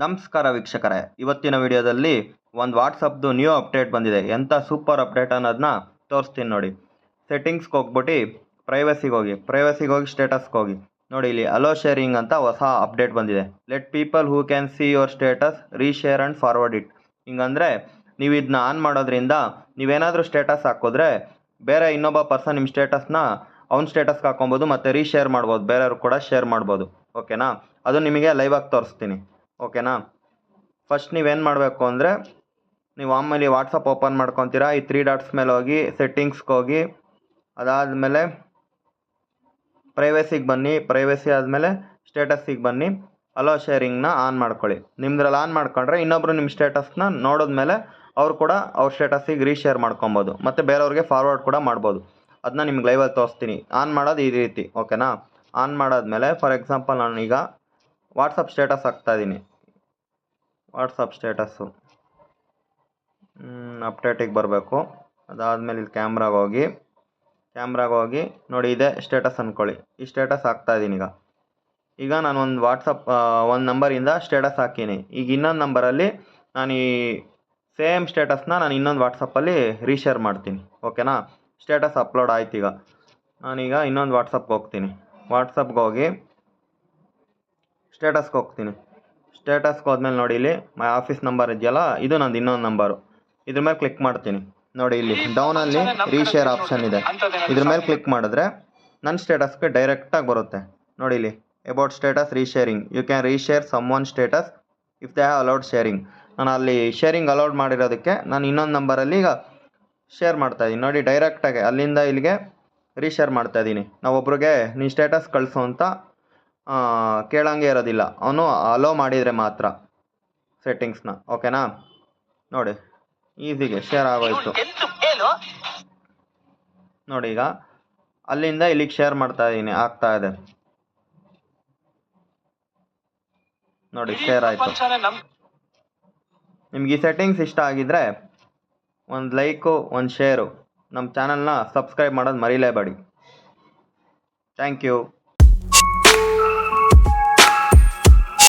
ನಮಸ್ಕಾರ ವೀಕ್ಷಕರೇ, ಇವತ್ತಿನ ವಿಡಿಯೋದಲ್ಲಿ ಒಂದು ವಾಟ್ಸಪ್ದು ನ್ಯೂ ಅಪ್ಡೇಟ್ ಬಂದಿದೆ. ಎಂಥ ಸೂಪರ್ ಅಪ್ಡೇಟ್ ಅನ್ನೋದನ್ನ ತೋರಿಸ್ತೀನಿ ನೋಡಿ. ಸೆಟ್ಟಿಂಗ್ಸ್ಗೆ ಹೋಗ್ಬಿಟ್ಟು ಪ್ರೈವಸಿಗೆ ಹೋಗಿ ಸ್ಟೇಟಸ್ಗೆ ಹೋಗಿ ನೋಡಿ. ಇಲ್ಲಿ ಅಲೋ ಶೇರಿಂಗ್ ಅಂತ ಹೊಸ ಅಪ್ಡೇಟ್ ಬಂದಿದೆ. Let people who can see your status reshare and forward it. ಹಿಂಗಂದರೆ ನೀವು ಇದನ್ನ ಆನ್ ಮಾಡೋದ್ರಿಂದ ನೀವೇನಾದರೂ ಸ್ಟೇಟಸ್ ಹಾಕಿದ್ರೆ ಬೇರೆ ಇನ್ನೊಬ್ಬ ಪರ್ಸನ್ ನಿಮ್ಮ ಸ್ಟೇಟಸ್ನ ಅವ್ನ ಸ್ಟೇಟಸ್ಗೆ ಹಾಕೊಬೋದು ಮತ್ತು ರೀಶೇರ್ ಮಾಡ್ಬೋದು, ಬೇರೆಯವ್ರು ಕೂಡ ಶೇರ್ ಮಾಡ್ಬೋದು. ಓಕೆನಾ? ಅದು ನಿಮಗೆ ಲೈವಾಗಿ ತೋರಿಸ್ತೀನಿ. ಓಕೆನಾ? ಫಸ್ಟ್ ನೀವೇನು ಮಾಡಬೇಕು ಅಂದರೆ, ನೀವು ಆಮೇಲೆ ವಾಟ್ಸಪ್ ಓಪನ್ ಮಾಡ್ಕೊತೀರಾ. ಈ 3 ಡಾಟ್ಸ್ ಮೇಲೆ ಹೋಗಿ ಸೆಟ್ಟಿಂಗ್ಸ್ಗೆ ಹೋಗಿ, ಅದಾದಮೇಲೆ ಪ್ರೈವಸಿಗೆ ಬನ್ನಿ. ಪ್ರೈವಸಿ ಆದಮೇಲೆ ಸ್ಟೇಟಸ್ಸಿಗೆ ಬನ್ನಿ. ಅಲೋ ಶೇರಿಂಗ್ನ ಆನ್ ಮಾಡ್ಕೊಳ್ಳಿ. ನಿಮ್ದ್ರಲ್ಲಿ ಆನ್ ಮಾಡ್ಕೊಂಡ್ರೆ ಇನ್ನೊಬ್ರು ನಿಮ್ಮ ಸ್ಟೇಟಸ್ನ ನೋಡಿದ್ಮೇಲೆ ಅವ್ರು ಕೂಡ ಅವ್ರ ಸ್ಟೇಟಸ್ಸಿಗೆ ರೀಶೇರ್ ಮಾಡ್ಕೊಬೋದು ಮತ್ತು ಬೇರೆಯವ್ರಿಗೆ ಫಾರ್ವರ್ಡ್ ಕೂಡ ಮಾಡ್ಬೋದು. ಅದನ್ನ ನಿಮ್ಗೆ ಲೈವಲ್ಲಿ ತೋರಿಸ್ತೀನಿ. ಆನ್ ಮಾಡೋದು ಈ ರೀತಿ. ಓಕೆನಾ? ಆನ್ ಮಾಡಾದ್ಮೇಲೆ ಫಾರ್ ಎಕ್ಸಾಂಪಲ್ ನಾನೀಗ ವಾಟ್ಸಪ್ ಸ್ಟೇಟಸ್ ಹಾಕ್ತಾಯಿದ್ದೀನಿ. ವಾಟ್ಸಪ್ ಸ್ಟೇಟಸ್ಸು ಅಪ್ಡೇಟಿಗೆ ಬರಬೇಕು. ಅದಾದಮೇಲೆ ಇಲ್ಲಿ ಕ್ಯಾಮ್ರಾಗೆ ಹೋಗಿ ನೋಡಿ, ಇದೆ ಸ್ಟೇಟಸ್ ಅಂದ್ಕೊಳ್ಳಿ. ಈ ಸ್ಟೇಟಸ್ ಹಾಕ್ತಾಯಿದ್ದೀನಿ. ಈಗ ನಾನು ಒಂದು ವಾಟ್ಸಪ್ ಒಂದು ನಂಬರಿಂದ ಸ್ಟೇಟಸ್ ಹಾಕೀನಿ. ಈಗ ಇನ್ನೊಂದು ನಂಬರಲ್ಲಿ ನಾನು ಈ ಸೇಮ್ ಸ್ಟೇಟಸ್ನ ನಾನು ಇನ್ನೊಂದು ವಾಟ್ಸಪ್ಪಲ್ಲಿ ರೀಶೇರ್ ಮಾಡ್ತೀನಿ. ಓಕೆನಾ? ಸ್ಟೇಟಸ್ ಅಪ್ಲೋಡ್ ಆಯ್ತು. ಈಗ ನಾನೀಗ ಇನ್ನೊಂದು ವಾಟ್ಸಪ್ಗೆ ಹೋಗ್ತೀನಿ. ವಾಟ್ಸಪ್ಗೆ ಹೋಗಿ ಸ್ಟೇಟಸ್ಗೆ ಹೋಗ್ತೀನಿ. ಸ್ಟೇಟಸ್ಗೆ ಹೋದ್ಮೇಲೆ ನೋಡಿ, ಇಲ್ಲಿ ಮೈ ಆಫೀಸ್ ನಂಬರ್ ಇದೆಯಲ್ಲ, ಇದು ನಂದು ಇನ್ನೊಂದು ನಂಬರು. ಇದ್ರ ಮೇಲೆ ಕ್ಲಿಕ್ ಮಾಡ್ತೀನಿ. ನೋಡಿ, ಇಲ್ಲಿ ಡೌನಲ್ಲಿ ರೀಶೇರ್ ಆಪ್ಷನ್ ಇದೆ. ಇದ್ರ ಮೇಲೆ ಕ್ಲಿಕ್ ಮಾಡಿದ್ರೆ ನನ್ನ ಸ್ಟೇಟಸ್ಗೆ ಡೈರೆಕ್ಟಾಗಿ ಬರುತ್ತೆ. ನೋಡಿ, ಇಲ್ಲಿ about status resharing, you can reshare someone status if they have allowed sharing. ನಾನು ಅಲ್ಲಿ ಶೇರಿಂಗ್ ಅಲೌಡ್ ಮಾಡಿರೋದಕ್ಕೆ ನಾನು ಇನ್ನೊಂದು ನಂಬರಲ್ಲಿ ಈಗ ಶೇರ್ ಮಾಡ್ತಾಯಿದ್ದೀನಿ. ನೋಡಿ, ಡೈರೆಕ್ಟಾಗಿ ಅಲ್ಲಿಂದ ಇಲ್ಲಿಗೆ ರೀಶೇರ್ ಮಾಡ್ತಾಯಿದ್ದೀನಿ. ನಾವೊಬ್ರಿಗೆ ನೀನು ಸ್ಟೇಟಸ್ ಕಳಿಸು ಅಂತ ಕೇಳಂಗೆ ಇರೋದಿಲ್ಲ, ಅವನು ಅಲೋ ಮಾಡಿದರೆ ಮಾತ್ರ ಸೆಟ್ಟಿಂಗ್ಸ್ನ. ಓಕೆನಾ? ನೋಡಿ, ಈಸಿಗೆ ಶೇರ್ ಆಗೋಯ್ತು. ನೋಡಿ, ಈಗ ಅಲ್ಲಿಂದ ಇಲ್ಲಿಗೆ ಶೇರ್ ಮಾಡ್ತಾಯಿದ್ದೀನಿ, ಆಗ್ತಾ ಇದೆ. ನೋಡಿ, ಶೇರ್ ಆಯಿತು. ನಿಮ್ಗೆ ಈ ಸೆಟ್ಟಿಂಗ್ಸ್ ಇಷ್ಟ ಆಗಿದ್ದರೆ ಒಂದು ಲೈಕು, ಒಂದು ಶೇರು, ನಮ್ಮ ಚಾನಲ್ನ ಸಬ್ಸ್ಕ್ರೈಬ್ ಮಾಡೋದು ಮರಿಲೇಬೇಡಿ. Thank you.